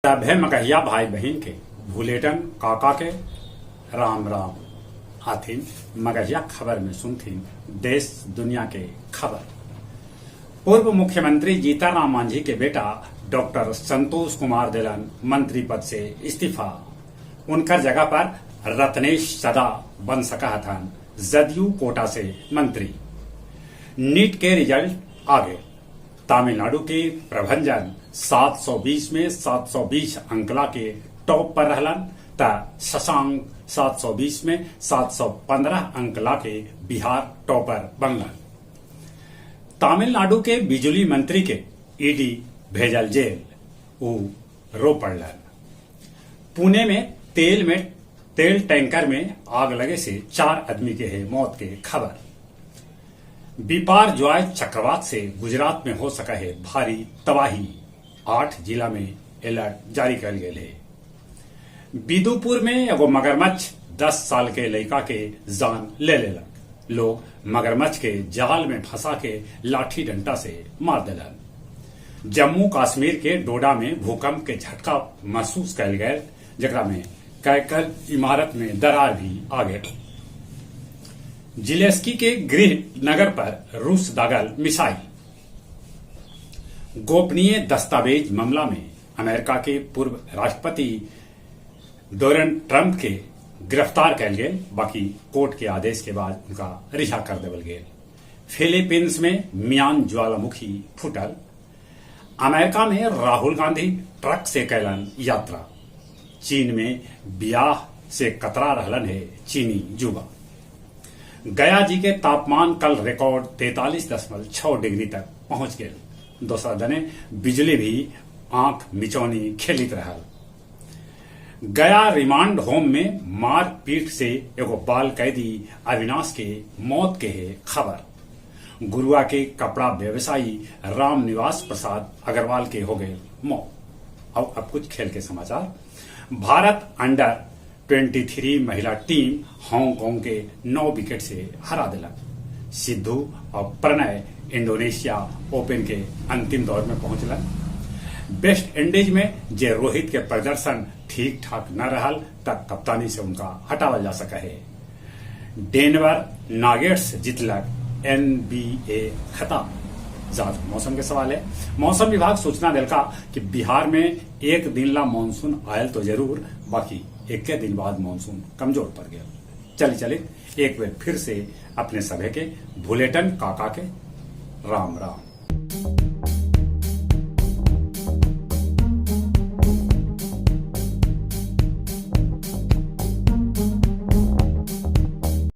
सभे मगहिया भाई बहन के भूलेटन काका के राम राम आथिन मगहिया खबर में सुनथिन देश दुनिया के खबर। पूर्व मुख्यमंत्री जीतनराम मांझी के बेटा डॉक्टर संतोष कुमार दिलन मंत्री पद से इस्तीफा। उनकर जगह पर रत्नेश सदा बन सका था जदयू कोटा से मंत्री। नीट के रिजल्ट आगे तमिलनाडु के प्रभंजन 720 में 720 अंकला के टॉप पर रहलन त शशांक 720 में 715 अंकला के बिहार टॉपर बनलन। तमिलनाडु के बिजली मंत्री के ईडी भेजल जेल उ रो पड़लन। पुणे में तेल टैंकर में आग लगे से 4 आदमी के है मौत के खबर। बिपार ज्वाय चक्रवात से गुजरात में हो सका है भारी तबाही। 8 जिला में अलर्ट जारी कर गए है। बिदुपुर में एगो मगरमच्छ 10 साल के लड़का के जान ले लेलक। लोग मगरमच्छ के जाल में फंसा के लाठी डंडा से मार दिलन। जम्मू कश्मीर के डोडा में भूकंप के झटका महसूस कल गए, जकरा में कैकल इमारत में दरार भी आ गए। जिलेस्की के गृह नगर पर रूस दागल मिसाइल। गोपनीय दस्तावेज मामला में अमेरिका के पूर्व राष्ट्रपति डोनाल्ड ट्रंप के गिरफ्तार कल गए, बाकी कोर्ट के आदेश के बाद उनका रिहा कर देवल गए। फिलीपींस में मियान ज्वालामुखी फूटल। अमेरिका में राहुल गांधी ट्रक से कैलन यात्रा। चीन में ब्याह से कतरा रहलन है चीनी युवा। गया जी के तापमान कल रिकॉर्ड 43.6 डिग्री तक पहुंच गए। दूसरा दने बिजली भी आंख मिचौनी खेलित रहल। गया रिमांड होम में मार पीट से एगो बाल कैदी अविनाश के मौत के है खबर। गुरुआ के कपड़ा व्यवसायी राम निवास प्रसाद अग्रवाल के हो गए मौत। अब कुछ खेल के समाचार। भारत अंडर 23 महिला टीम हांगकांग के 9 विकेट से हरा दिलक। सिद्धू और प्रणय इंडोनेशिया ओपन के अंतिम दौर में पहुंचलन। वेस्ट इंडीज में जे रोहित के प्रदर्शन ठीक ठाक न रहल तक कप्तानी से उनका हटावल जा सका है। डेनवर नागेट्स जीतलक NBA खिताब। ज्यादा मौसम के सवाल है। मौसम विभाग सूचना दिलका कि बिहार में एक दिन ला मानसून आयल तो जरूर, बाकी एक दिन बाद मानसून कमजोर पड़ गया। चले एक बार फिर से अपने सभे के बुलेटिन काका के राम राम।